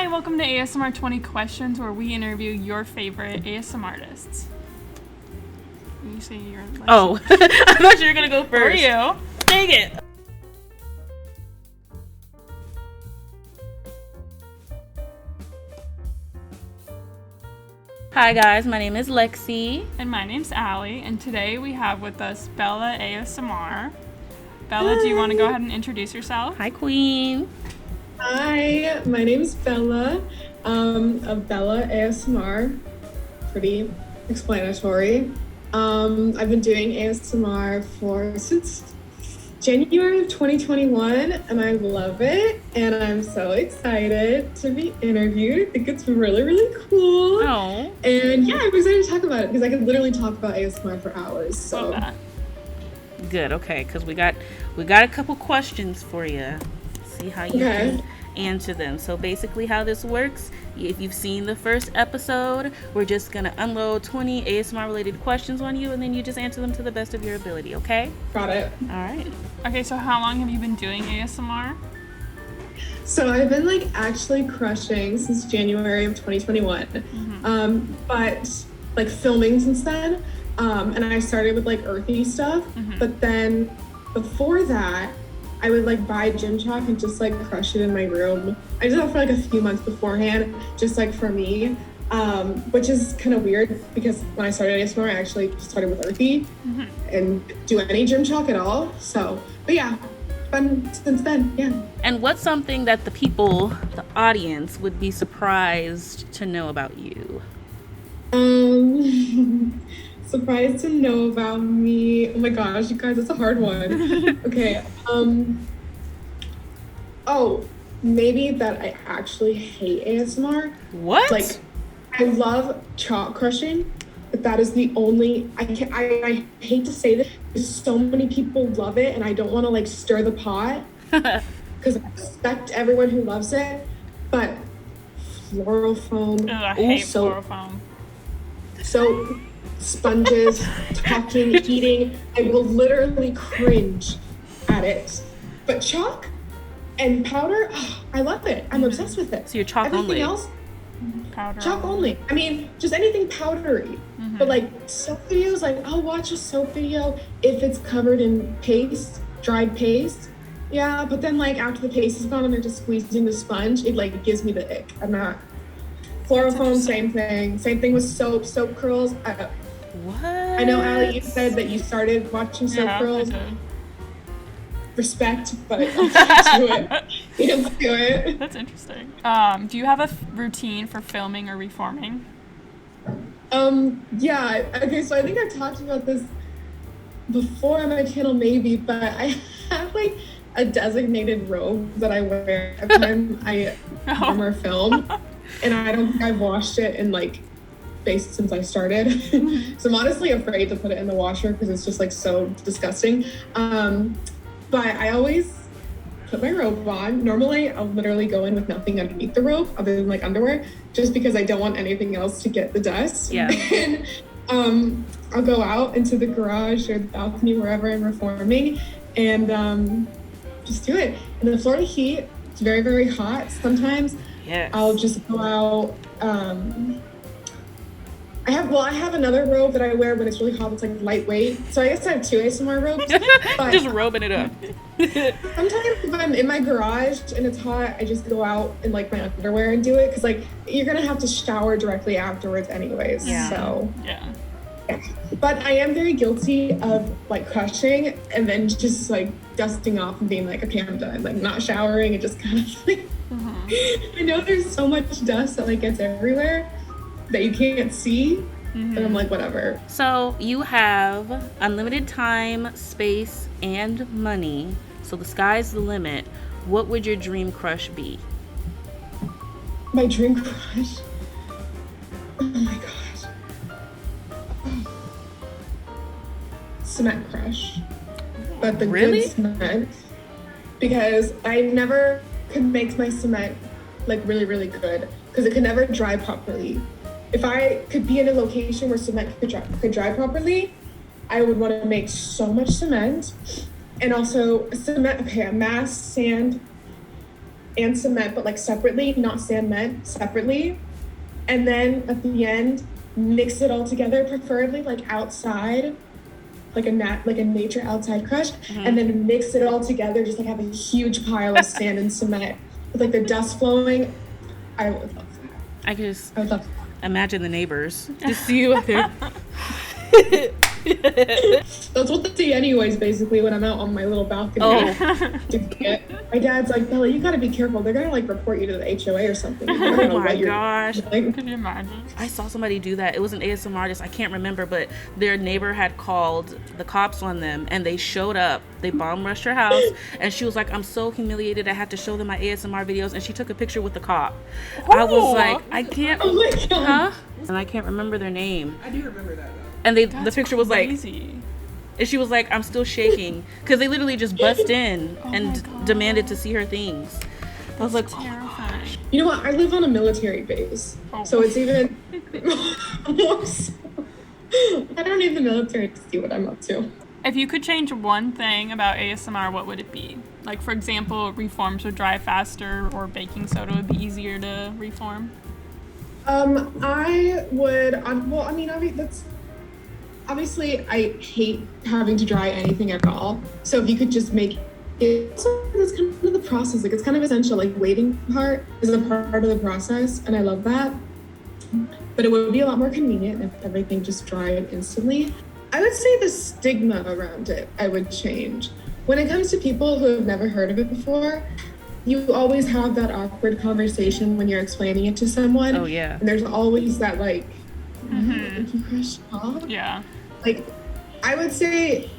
Hi, welcome to ASMR 20 Questions, where we interview your favorite ASMR artists. You say you're Lexcie. Oh, I thought you were gonna go first. For you. Dang it. Hi guys, my name is Lexcie. And my name's Allie, and today we have with us Bella ASMR. Bella, do you want to go ahead and introduce yourself? Hi, Queen. Hi, my name's Bella, of Bella ASMR. Pretty explanatory. I've been doing ASMR since January of 2021, and I love it, and I'm so excited to be interviewed. I think it's really, really cool. Oh. And yeah, I'm excited to talk about it because I could literally talk about ASMR for hours. So. Love that. Good, okay, because we got a couple questions for you. See how you can answer them. So basically how this works, if you've seen the first episode, we're just gonna unload 20 ASMR related questions on you, and then you just answer them to the best of your ability, okay? Got it. All right. Okay, so how long have you been doing ASMR? So I've been actually crushing since January of 2021, but filming since then. And I started with earthy stuff, but then before that, I would buy gym chalk and just crush it in my room. I did that for a few months beforehand, just for me, which is kind of weird because when I started ASMR, I actually started with earthy and do any gym chalk at all. So, but yeah, fun since then, yeah. And what's something that the audience would be surprised to know about you? Surprised to know about me. Oh my gosh, you guys, that's a hard one. Okay. Oh, maybe that I actually hate ASMR. What? I love chalk crushing, but that is the only. I hate to say this, because so many people love it, and I don't want to stir the pot because I respect everyone who loves it. But floral foam. I hate floral foam. So. Sponges, talking, eating, I will literally cringe at it. But chalk and powder, I love it. I'm obsessed with it. So you're chalk Everything only? Else, powder. Chalk only. I mean, just anything powdery. But soap videos, I'll watch a soap video if it's covered in paste, dried paste. Yeah, but then after the paste is gone and they're just squeezing the sponge, it gives me the ick. I'm not. Floral foam, same thing. Same thing with soap curls. What? I know, Allie, you said that you started watching soap curls. Respect, but I can't do it. That's interesting. Do you have a routine for filming or reforming? Yeah. Okay, so I think I've talked about this before on my channel, maybe, but I have a designated robe that I wear every time I film, and I don't think I've washed it in since I started. So I'm honestly afraid to put it in the washer because it's just so disgusting. But I always put my robe on. Normally I'll literally go in with nothing underneath the robe other than underwear, just because I don't want anything else to get the dust. Yeah. And I'll go out into the garage or the balcony, wherever I'm reforming, and just do it. In the Florida heat, it's very, very hot. Sometimes I'll just go out. I have another robe that I wear when it's really hot. It's lightweight. So I guess I have two ASMR robes. But just robing it up. Sometimes if I'm in my garage and it's hot, I just go out in my underwear and do it because you're gonna have to shower directly afterwards anyways. Yeah. So yeah. But I am very guilty of crushing and then just dusting off and being okay, I'm done. Not showering and just kind of I know there's so much dust that gets everywhere that you can't see, and I'm whatever. So you have unlimited time, space, and money. So the sky's the limit. What would your dream crush be? My dream crush? Oh my gosh. Cement crush. But the good cement. Because I never could make my cement really, really good. Because it could never dry properly. If I could be in a location where cement could dry properly, I would want to make so much cement. And also cement, a mass sand and cement, but like separately, not sand separately. And then at the end, mix it all together, preferably like outside, like a nature outside crush, and then mix it all together, just like have a huge pile of sand and cement with like the dust flowing. I would love that. I could just I would love imagine the neighbors just see you out there. That's what they see anyways, basically, when I'm out on my little balcony. My dad's like, Bella, you gotta be careful. They're gonna like report you to the HOA or something. Oh my gosh. Can you imagine? I saw somebody do that. It was an ASMR artist. I can't remember, but their neighbor had called the cops on them and they showed up. They bomb rushed her house and she was like, I'm so humiliated. I have to show them my ASMR videos. And she took a picture with the cop. Oh. I was like, I can't. Oh my God. Huh? And I can't remember their name. I do remember that though. And the picture was like, crazy. and she was like, I'm still shaking. Because they literally just bust in Oh and my God. demanded to see her things. I was like, Terrifying. You know what? I live on a military base, Oh. so it's even more so. I don't need the military to see what I'm up to. If you could change one thing about ASMR, what would it be? Like, for example, reforms would dry faster, or baking soda would be easier to reform. I would. Well, I mean, that's obviously I hate having to dry anything at all. So if you could just make it, so that's kind of the process. Like it's kind of essential. Like waiting part is a part of the process, and I love that. But it would be a lot more convenient if everything just dried instantly. I would say the stigma around it I would change. When it comes to people who have never heard of it before, you always have that awkward conversation when you're explaining it to someone. oh yeah. And there's always that like, you crush off. Yeah. Like, I would say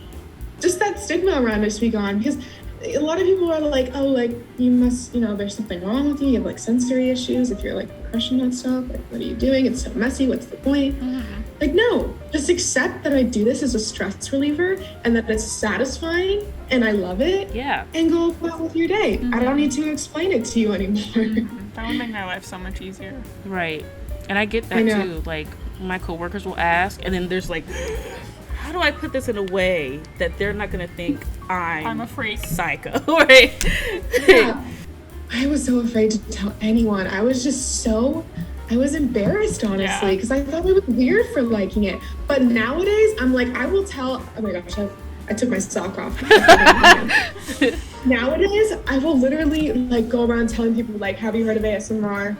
just that stigma around it should be gone, because a lot of people are like, oh, like, you must, there's something wrong with you. You have like sensory issues if you're like crushing on stuff. Like, what are you doing? It's so messy. What's the point? Like, no, just accept that I do this as a stress reliever and that it's satisfying and I love it. Yeah. And go about with your day. I don't need to explain it to you anymore. That would make my life so much easier. Right. And I get that I know. too. Like my coworkers will ask and then there's like, how do I put this in a way that they're not gonna think I'm a freak. psycho, right? Yeah. I was so afraid to tell anyone. I was embarrassed, honestly, because I thought it was weird for liking it. But nowadays, I'm like, I will tell, oh my gosh, I took my sock off. Nowadays, I will literally like go around telling people like, have you heard of ASMR?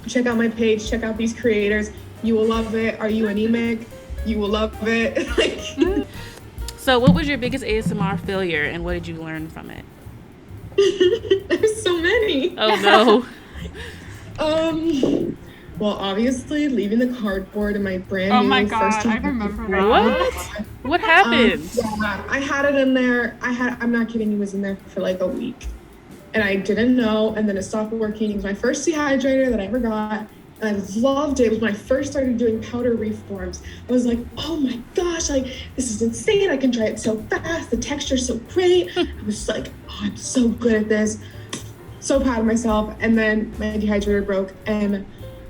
Check out my page, check out these creators. You will love it. Are you anemic? You will love it. Like, So what was your biggest ASMR failure and what did you learn from it? there's so many. Oh no. Well, obviously leaving the cardboard in my brand Oh new my first God, I remember that. What? What happened? Yeah, I had it in there. I'm not kidding, it was in there for like a week. And I didn't know, and then it stopped working. It was my first dehydrator that I ever got, and I loved it. It was when I first started doing powder reforms. I was like, oh my gosh, like, this is insane. I can dry it so fast. The texture's so great. I was like, oh, I'm so good at this. So proud of myself. And then my dehydrator broke, and I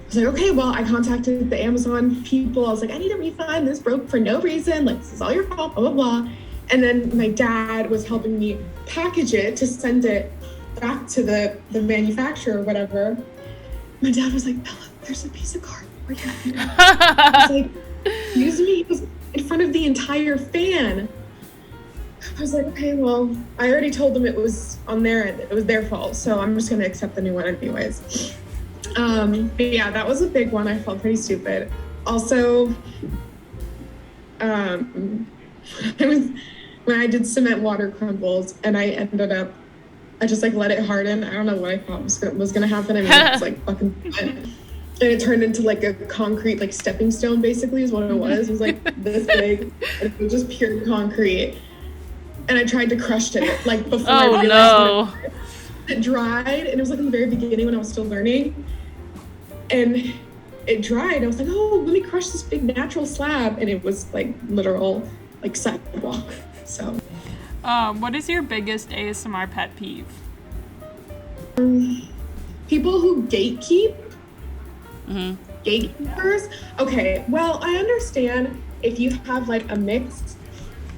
was like, okay, well, I contacted the Amazon people. I was like, I need a refund. This broke for no reason. Like, this is all your fault, blah, blah, blah. And then my dad was helping me package it to send it back to the manufacturer or whatever. My dad was like, Bella, there's a piece of cardboard here. I was like, excuse me? He was in front of the entire fan. I was like, okay, well, I already told them it was on their end. It was their fault. So I'm just going to accept the new one anyways. But yeah, that was a big one. I felt pretty stupid. Also, when I did cement water crumbles and I just like let it harden. I don't know what I thought was gonna happen. I mean, it's like fucking cement. And it turned into like a concrete, like stepping stone basically is what it was. It was like this big, and it was just pure concrete. And I tried to crush it like before I realized it dried, and it was like in the very beginning when I was still learning. And it dried. I was like, oh, let me crush this big natural slab, and it was like literal like sidewalk. So What is your biggest ASMR pet peeve? people who gatekeep. Gatekeepers. Okay, well, I understand if you have like a mix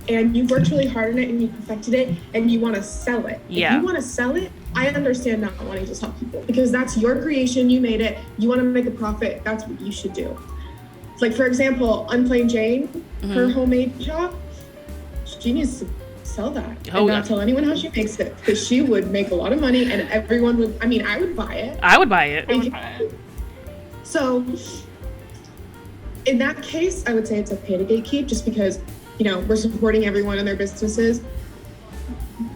and you worked really hard on it and you perfected it and you want to sell it. Yeah. If you want to sell it, I understand not wanting to tell people because that's your creation. You made it. You want to make a profit. That's what you should do. Like, for example, Unplain Jane, her homemade shop, she needs to sell that and not tell anyone how she makes it, because she would make a lot of money and everyone would, I mean, I would buy it. I would buy it. So in that case, I would say it's okay to gatekeep, just because, you know, we're supporting everyone in their businesses.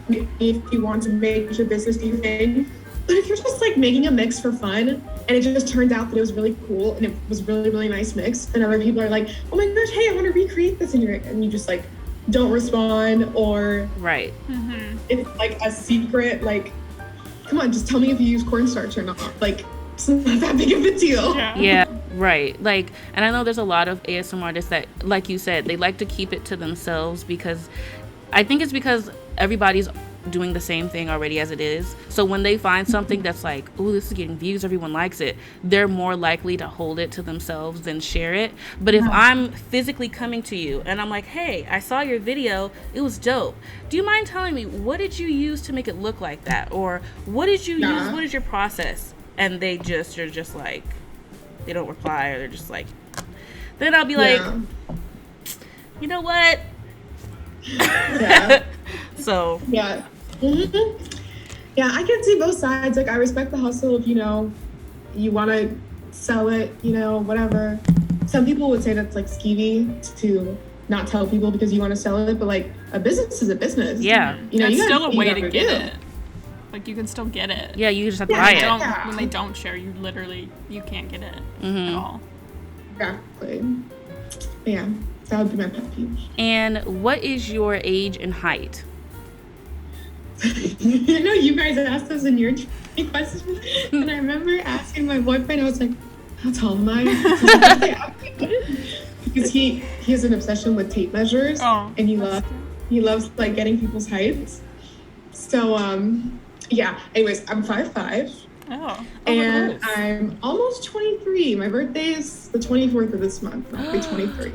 If you want to make your business do your thing, but if you're just like making a mix for fun and it just turned out that it was really cool and it was really, really nice mix, and other people are like, oh my gosh, hey, I want to recreate this, and you just like don't respond, or it's like a secret, like, come on, just tell me if you use cornstarch or not. Like, it's not that big of a deal. Yeah, right. Like, and I know there's a lot of ASMR artists that, like you said, they like to keep it to themselves, because I think it's because everybody's doing the same thing already as it is. So when they find something that's like, oh, this is getting views, everyone likes it, they're more likely to hold it to themselves than share it. But if I'm physically coming to you and I'm like, hey, I saw your video, it was dope, do you mind telling me, what did you use to make it look like that? Or what did you use? What is your process? And they just are just like, they don't reply, or they're just like, then I'll be like, you know what? So yeah, I can see both sides. Like, I respect the hustle if, you know, you want to sell it, you know, whatever. Some people would say that's like skeevy to not tell people because you want to sell it, but like, a business is a business. Yeah, you know, it's you still a way to get it. Like, you can still get it. Yeah, you just have to buy it. When they don't share, you can't get it at all. Exactly. Yeah, that would be my pet peeve. And what is your age and height? You know, you guys asked us in your questions, and I remember asking my boyfriend, I was like, how tall am I? Because he has an obsession with tape measures, and he loves like getting people's heights. So yeah, anyways, I'm 5'5". And I'm almost 23. My birthday is the 24th of this month. I'll be 23.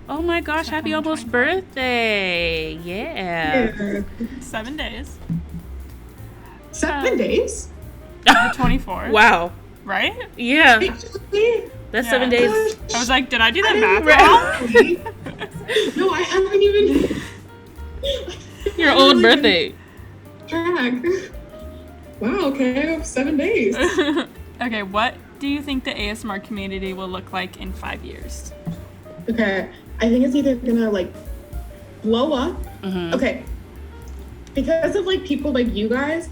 Oh my gosh, happy almost birthday. Yeah. 7 days. 7 days? The 24th. Wow. Right? Yeah. That's 7 days. I was like, did I do that math wrong? No, I haven't even. Your old birthday. Track. Wow, okay, I have 7 days. Okay, what do you think the ASMR community will look like in 5 years? Okay, I think it's either gonna like blow up. Okay, because of like people like you guys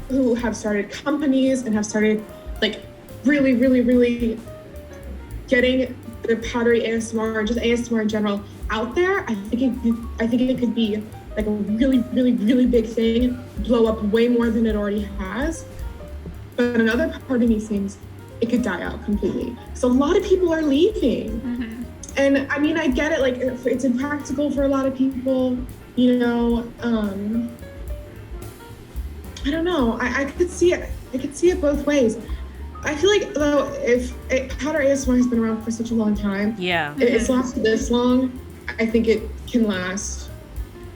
who have started companies and have started like really, really, really getting the powdery ASMR and just ASMR in general out there. I think it could be like a really, really, really big thing, blow up way more than it already has. But another part of me thinks it could die out completely. So a lot of people are leaving. And I mean, I get it, like it's impractical for a lot of people, you know. I don't know. I could see it. I could see it both ways. I feel like though, if powder ASMR has been around for such a long time, it's lasted this long, I think it can last,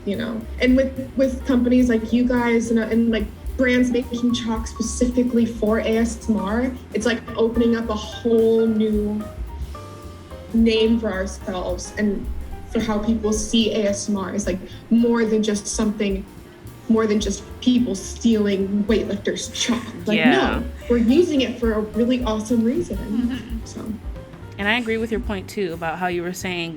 you know. And with companies like you guys and like brands making chalk specifically for ASMR, it's like opening up a whole new name for ourselves and for how people see ASMR. It's like more than just people stealing weightlifters' chalk. Like, no, we're using it for a really awesome reason. So, and I agree with your point too about how you were saying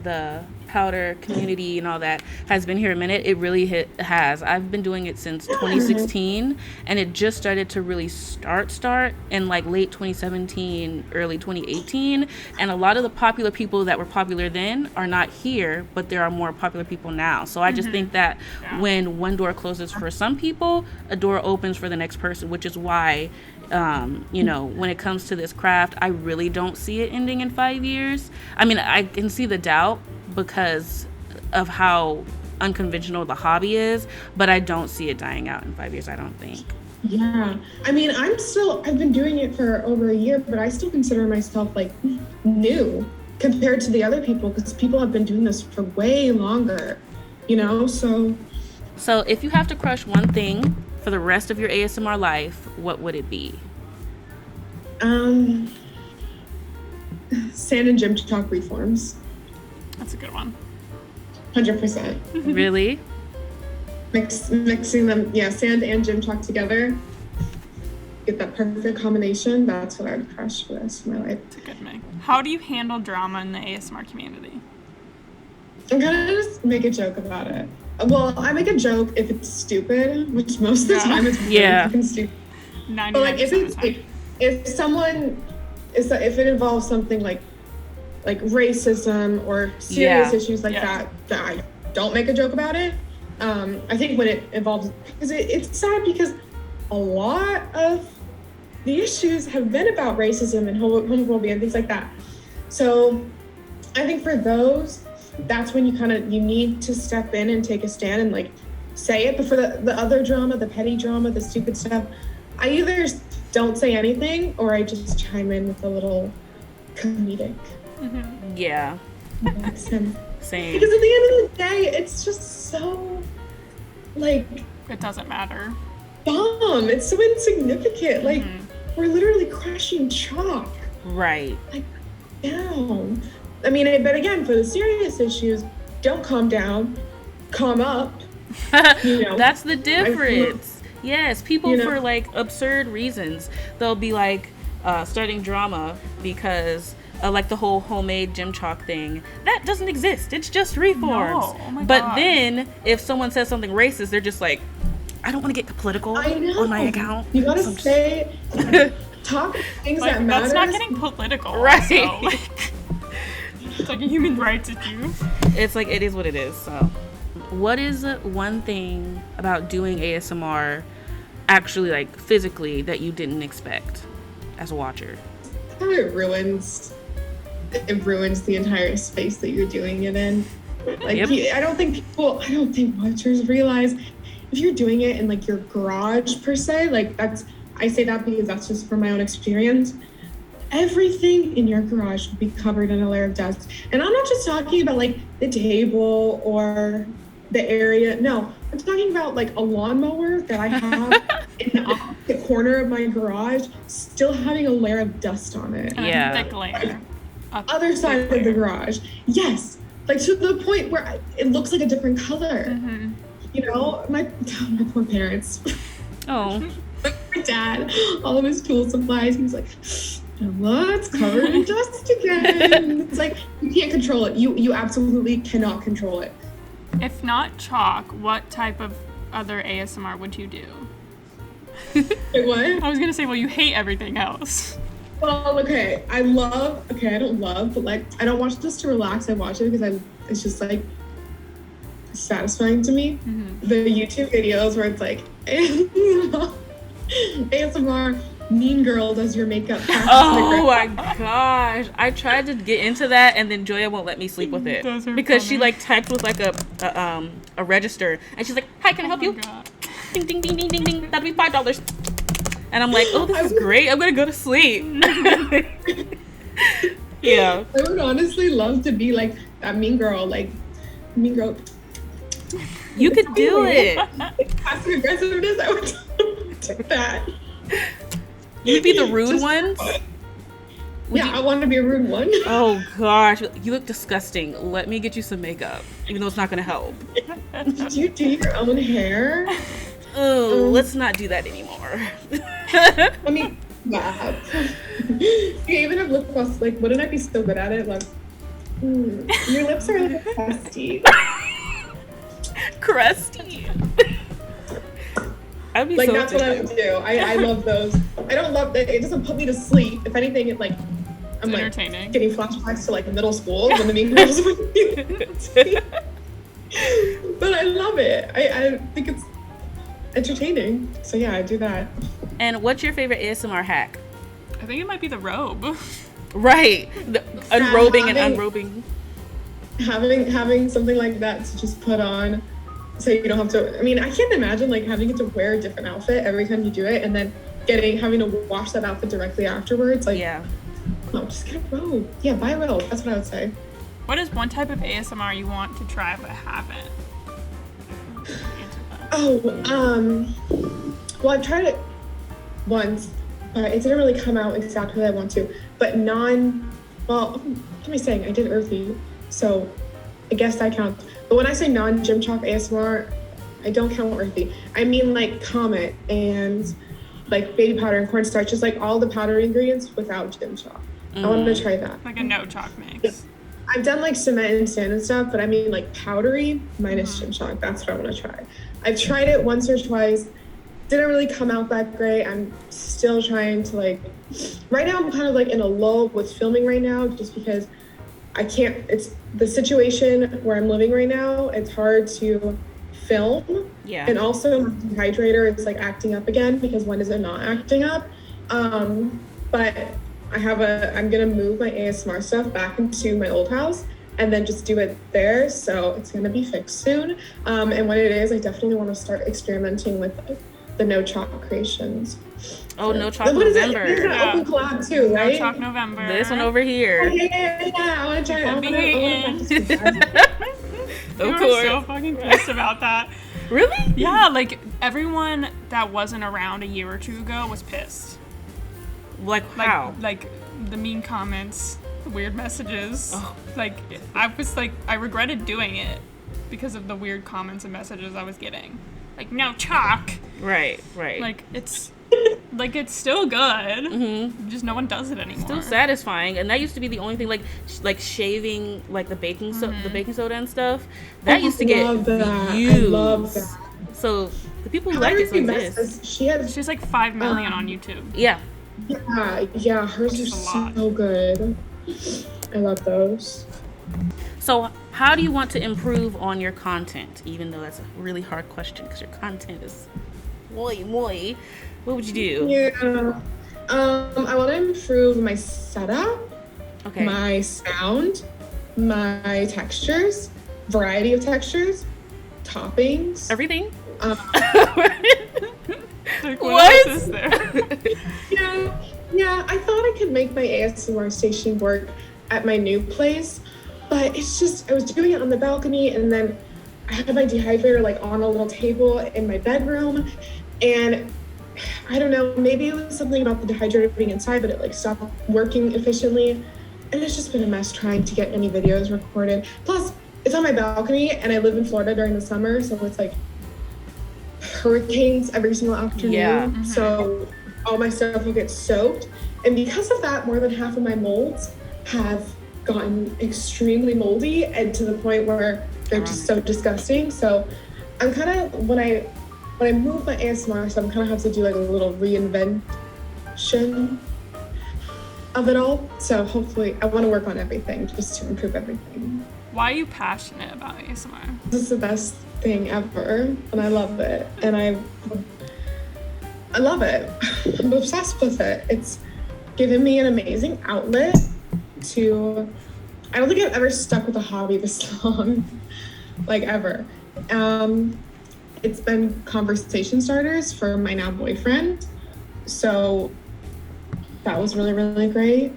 the powder community and all that has been here a minute. It really has. I've been doing it since 2016, and it just started to really start in like late 2017, early 2018. And a lot of the popular people that were popular then are not here, but there are more popular people now. So I just think that when one door closes for some people, a door opens for the next person, which is why you know, when it comes to this craft, I really don't see it ending in 5 years. I mean, I can see the doubt because of how unconventional the hobby is, but I don't see it dying out in 5 years, I don't think. Yeah. I mean, I've been doing it for over a year, but I still consider myself like new compared to the other people, because people have been doing this for way longer, you know, so if you have to crush one thing for the rest of your ASMR life, what would it be? Sand and gym chalk reforms. That's a good one. 100%. Really? Mixing them, sand and gym chalk together. Get that perfect combination. That's what I would crush for the rest of my life. It's a good mix. How do you handle drama in the ASMR community? I'm gonna just make a joke about it. Well, I make a joke if it's stupid, which most of the time it's really fucking stupid. 99% But like if of the it's time. if it involves something like racism or serious issues like that I don't make a joke about it. I think when it involves, because it's sad because a lot of the issues have been about racism and homophobia and things like that. So I think for those, that's when you need to step in and take a stand and like say it. But for the other drama, the petty drama, the stupid stuff, I either don't say anything or I just chime in with a little comedic. Mm-hmm. Yeah. Same. Because at the end of the day, it's just so like it doesn't matter. Dumb. It's so insignificant. Like we're literally crushing chalk. Right. Like down. I mean, but again, for the serious issues, don't calm down, calm up. That's the difference. Yes, people for like absurd reasons, they'll be like starting drama because like the whole homemade gym chalk thing. That doesn't exist. It's just reforms. No. Oh my but God. then if someone says something racist, they're just like, I don't want to get political on my account. You gotta talk things like, that matter. That's not getting political. Right. Also. Like, it's like a human rights issue. It's like, it is what it is. So what is one thing about doing ASMR actually like physically that you didn't expect as a watcher? How it ruins the entire space that you're doing it in. Like I don't think watchers realize if you're doing it in like your garage per se, like I say that because that's just from my own experience. Everything in your garage will be covered in a layer of dust. And I'm not just talking about like the table or the area. No, I'm talking about like a lawnmower that I have in the opposite corner of my garage, still having a layer of dust on it. A thick layer. Other side of the garage. Yes. Like to the point where it looks like a different color. Mm-hmm. You know, my poor parents. Oh. My dad, all of his tool supplies, he's like, it's covered in dust again. It's like, you can't control it. You absolutely cannot control it. If not chalk, what type of other ASMR would you do? Like what? I was gonna say, well, you hate everything else. Well, I don't love, but like, I don't watch this to relax. I watch it because it's just like satisfying to me. Mm-hmm. The YouTube videos where it's like, ASMR, mean girl does your makeup. Oh my gosh. I tried to get into that and then Joya won't let me sleep with it. Because she like typed with like a register and she's like, hi, can I help you? God. Ding, ding, ding, ding, ding, ding. That'll be $5. And I'm like, oh, this is great. I'm going to go to sleep. Yeah. I would honestly love to be like that mean girl. You could do it. Passive aggressiveness, I would do that. You'd be the rude one? I want to be a rude one. Oh gosh, you look disgusting. Let me get you some makeup, even though it's not going to help. Did you do your own hair? Oh, let's not do that anymore. I mean, wow. You even have lip gloss. Like, wouldn't I be so good at it? Like, your lips are like crusty. Crusty. I'd be like, so that's what I would do. I love those. I don't love that. It doesn't put me to sleep. If anything, it like, I'm like getting flashbacks to like middle school when the mean girls would be. But I love it. I think it's entertaining. So yeah, I do that. And what's your favorite ASMR hack? I think it might be the robe. Right. The unrobing and unrobing. Having something like that to just put on so you don't have to, I mean, I can't imagine like having to wear a different outfit every time you do it and then having to wash that outfit directly afterwards. Like, no, just get a robe. Yeah, buy a robe. That's what I would say. What is one type of ASMR you want to try but haven't? well, I've tried it once, but it didn't really come out exactly how I want to. But what am I saying? I did earthy, so I guess that counts. But when I say non-gym chalk ASMR, I don't count earthy. I mean like Comet and like baby powder and cornstarch, just like all the powder ingredients without gym chalk. I want to try that. Like a no chalk mix. I've done like cement and sand and stuff, but I mean like powdery minus gym chalk. That's what I want to try. I've tried it once or twice. Didn't really come out that great. I'm still trying to like, right now I'm kind of like in a lull with filming right now, just because it's the situation where I'm living right now. It's hard to film. Yeah. And also my dehydrator is like acting up again, because when is it not acting up? But I'm gonna move my ASMR stuff back into my old house and then just do it there. So it's gonna be fixed soon. And when it is, I definitely want to start experimenting with the no chalk creations. Oh, no chalk November. This is an open collab too, right? No chalk November. This one over here. Oh, yeah. I want to try it. I want Of We were course. so fucking pissed about that. Really? Yeah, like everyone that wasn't around a year or two ago was pissed. Like how? Like the mean comments, the weird messages. Oh. Like I regretted doing it because of the weird comments and messages I was getting. Like no chalk. Right. Like it's still good. Mm-hmm. Just no one does it anymore. Still satisfying, and that used to be the only thing. Like shaving, like the baking soda and stuff. That used to get views. I love that. So the people who like it still exist. She's like 5 million on YouTube. Yeah. Yeah, hers are so good. I love those. So how do you want to improve on your content? Even though that's a really hard question because your content is moi. What would you do? Yeah. I want to improve my setup, my sound, my textures, variety of textures, toppings. Everything? Like, what? Else is there? Yeah, I thought I could make my ASMR station work at my new place, but it's just, I was doing it on the balcony, and then I had my dehydrator like on a little table in my bedroom, and I don't know, maybe it was something about the dehydrator being inside, but it like stopped working efficiently, and it's just been a mess trying to get any videos recorded. Plus, it's on my balcony, and I live in Florida during the summer, so it's like hurricanes every single afternoon. Yeah. Mm-hmm. So all my stuff will get soaked, and because of that, more than half of my molds have gotten extremely moldy, and to the point where they're just so disgusting. So I'm kind of, when I move my ASMR stuff, I'm kind of have to do like a little reinvention of it all. So hopefully, I want to work on everything just to improve everything. Why are you passionate about ASMR? This is the best thing ever, and I love it. And I love it. I'm obsessed with it. It's given me an amazing outlet to, I don't think I've ever stuck with a hobby this long, like ever. It's been conversation starters for my now boyfriend. So that was really, really great.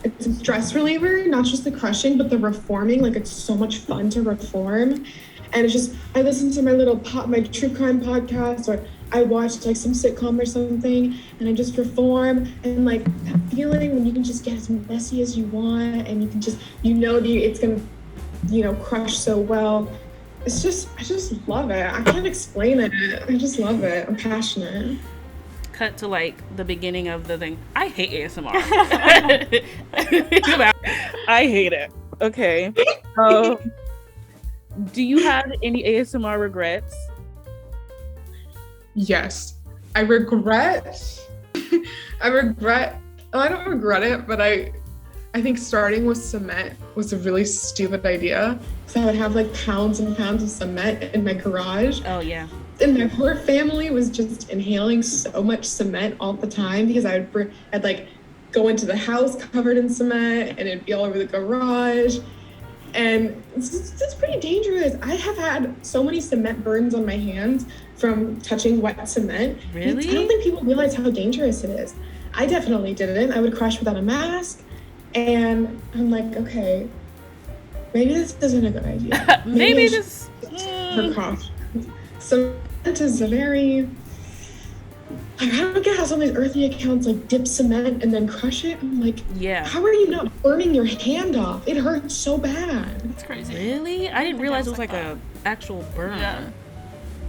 It's a stress reliever, not just the crushing, but the reforming. Like, it's so much fun to reform. And it's just, I listen to my true crime podcast, or I watched like some sitcom or something, and I just reform. And like that feeling when you can just get as messy as you want, and you can just, it's gonna, crush so well. It's just, I just love it. I can't explain it. I just love it. I'm passionate. Cut to like the beginning of the thing. I hate ASMR. I hate it. Okay. Do you have any ASMR regrets? Yes. I don't regret it, but I think starting with cement was a really stupid idea. So I would have like pounds and pounds of cement in my garage. Oh yeah. And my poor family was just inhaling so much cement all the time, because I'd like go into the house covered in cement, and it'd be all over the garage. And it's pretty dangerous. I have had so many cement burns on my hands from touching wet cement. Really? I don't think people realize how dangerous it is. I definitely didn't. I would crush without a mask. And I'm like, okay, maybe this isn't a good idea. Maybe this... Precautions. Cement is a very Like, I don't get how some of these earthy accounts like dip cement and then crush it. I'm like, Yeah. how are you not burning your hand off? It hurts so bad. It's crazy. Really? I didn't realize it was like a actual burn.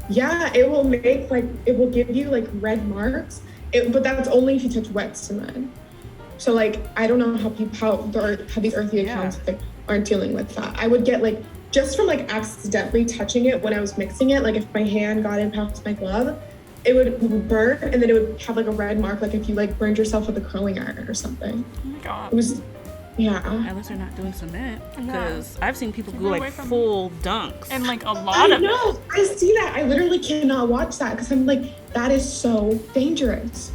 Yeah, it will make like, it will give you like red marks. But that's only if you touch wet cement. So like, I don't know how these earthy accounts like, aren't dealing with that. I would get like, just from like accidentally touching it when I was mixing it, like if my hand got in past my glove, it would burn and then it would have like a red mark, like if you like burned yourself with a curling iron or something. Oh my god. It was, yeah. At least they're not doing cement, because I've seen people go like from full dunks. And like a I lot of know. I see that. I literally cannot watch that because I'm like, that is so dangerous.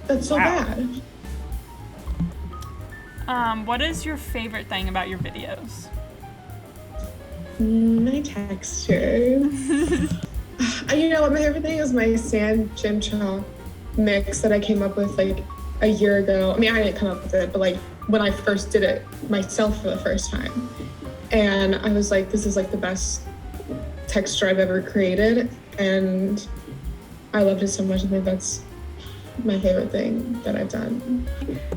That's so bad. What is your favorite thing about your videos? My texture. You know what? My favorite thing is my sand gym chalk mix that I came up with like a year ago. I mean, I didn't come up with it, but like when I first did it myself for the first time. And I was like, this is like the best texture I've ever created. And I loved it so much. I think that's my favorite thing that I've done.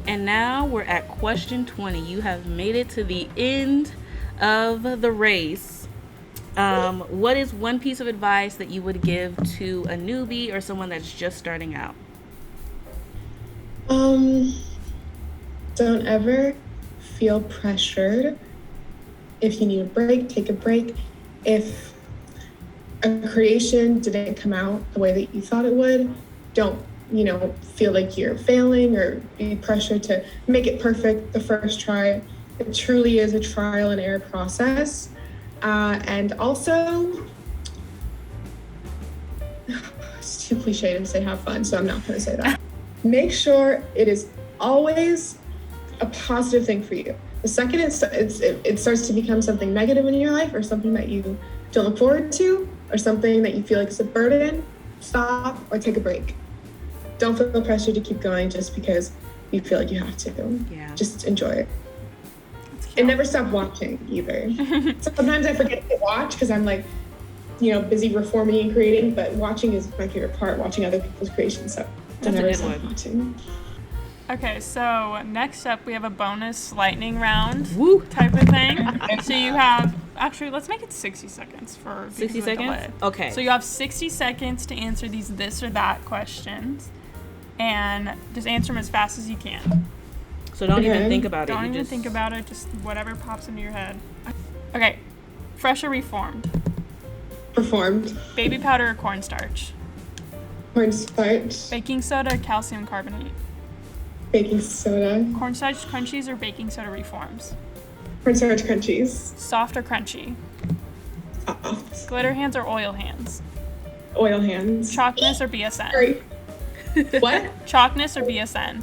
And now we're at question 20. You have made it to the end of the race. What is one piece of advice that you would give to a newbie or someone that's just starting out? Don't ever feel pressured. If you need a break, take a break. If a creation didn't come out the way that you thought it would, don't, feel like you're failing or be pressured to make it perfect the first try. It truly is a trial and error process. And also, it's too cliche to say have fun, so I'm not going to say that. Make sure it is always a positive thing for you. The second it starts to become something negative in your life or something that you don't look forward to or something that you feel like is a burden, stop or take a break. Don't feel pressure to keep going just because you feel like you have to. Yeah. Just enjoy it. And never stop watching either. Sometimes I forget to watch because I'm like, busy reforming and creating, but watching is my favorite part, watching other people's creations. So don't ever stop watching. Okay, so next up we have a bonus lightning round Woo. type of thing. So you have, actually, let's make it 60 seconds for 60 seconds? delay. Okay. So you have 60 seconds to answer these this or that questions, and just answer them as fast as you can. So don't even think about it. Don't even think about it, just whatever pops into your head. Okay, fresh or reformed? Reformed. Baby powder or cornstarch? Cornstarch. Baking soda or calcium carbonate? Baking soda. Cornstarch crunchies or baking soda reforms? Cornstarch crunchies. Soft or crunchy? Soft. Glitter hands or oil hands? Oil hands. Chalkness or BSN? Sorry. What? Chalkness or BSN?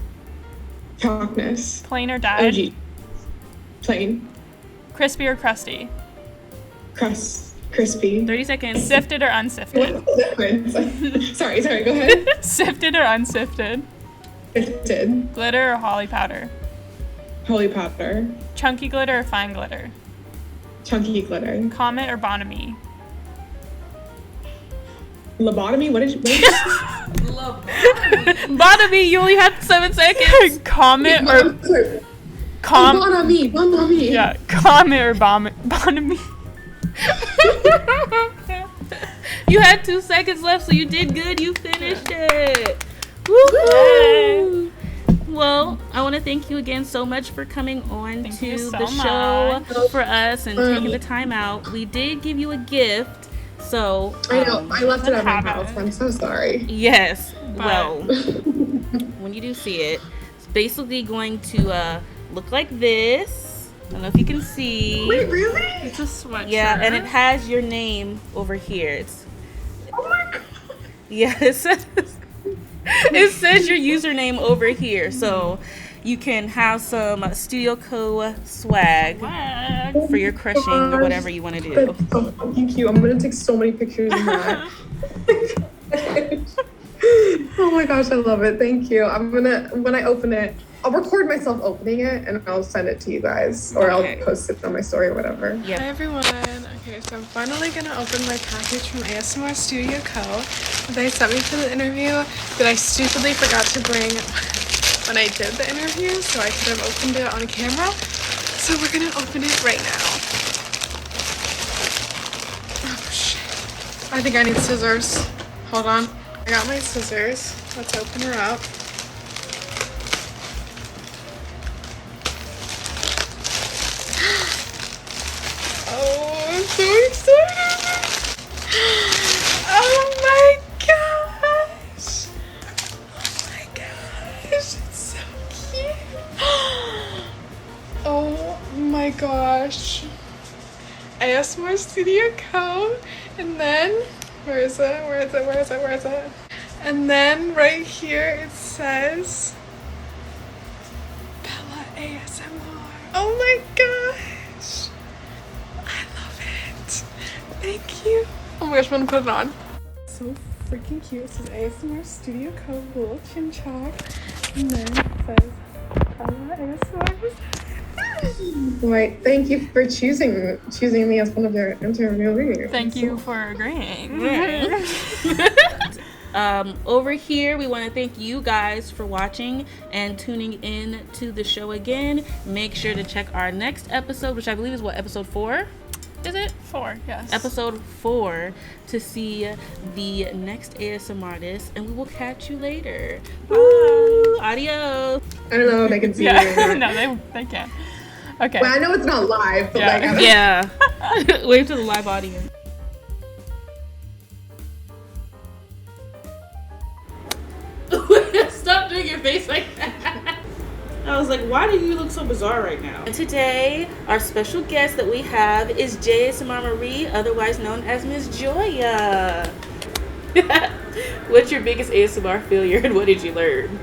Chalkness. Plain or dyed? OG. Plain. Crispy or crusty? Crispy. 30 seconds. Sifted or unsifted? What's the difference? Sorry, go ahead. Sifted or unsifted? Sifted. Glitter or holly powder? Holy powder. Chunky glitter or fine glitter? Chunky glitter. Comet or Bonamy? Lobotomy? What did you say? Bonamy, you only have 7 seconds. Comet or Bonamy. Yeah, comet or Bonamy? You had 2 seconds left, so you did good. You finished it. Woo! Well, I want to thank you again so much for coming on to the show for us and taking the time out. We did give you a gift, so I know I left it at my house. I'm so sorry. Yes. Well, when you do see it, it's basically going to look like this. I don't know if you can see. Wait, really? It's a sweatshirt. Yeah, and it has your name over here. It's. Oh my god. Yes. It says your username over here, so you can have some StudioCo swag for your crushing or whatever you want to do. That's so fucking cute. I'm gonna take so many pictures of that. Oh my gosh, I love it. Thank you. When I open it, I'll record myself opening it and I'll send it to you guys, or I'll post it on my story or whatever. Yep. Hi everyone. Okay, so I'm finally gonna open my package from ASMRStudioCo. They sent me for the interview, but I stupidly forgot to bring when I did the interview, so I could have opened it on camera. So we're gonna open it right now. Oh shit. I think I need scissors. Hold on. I got my scissors. Let's open her up. Oh, I'm so excited! Oh my gosh! Oh my gosh, it's so cute! Oh my gosh. ASMRStudioCo, and then, where is it? And then right here it says Bella ASMR. Oh my gosh! I love it. Thank you. Oh my gosh, I'm gonna put it on. So freaking cute. It says ASMRStudioCo, little chin chalk. And then it says Bella ASMR. Right. Thank you for choosing me as one of your interviewees. Thank you for agreeing. Over here, we want to thank you guys for watching and tuning in to the show again. Make sure to check our next episode, which I believe is episode 4? Is it? 4, yes. Episode 4 to see the next ASMRtist, and we will catch you later. Bye. Woo! Adios. I don't know if they can see Yeah. me. No, they can't. Okay. Well, I know it's not live, but Yeah. Yeah. Wave to the live audience. Stop doing your face like that. I was like, why do you look so bizarre right now? And today, our special guest that we have is ASMR Marie, otherwise known as Miss Joya. What's your biggest ASMR failure and what did you learn?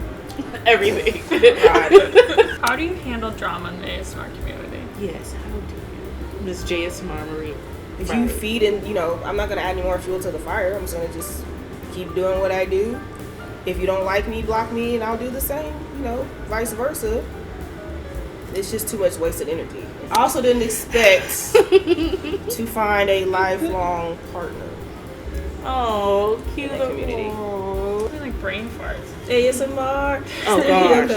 Everything. How do you handle drama in the ASMR community? Yes, how do you? Miss ASMR Marie. If you feed and, I'm not going to add any more fuel to the fire. I'm just going to just keep doing what I do. If you don't like me, block me, and I'll do the same, vice versa. It's just too much wasted energy. I also didn't expect to find a lifelong partner. Oh, cute. In the community. Like brain farts. ASMR. Oh, gosh.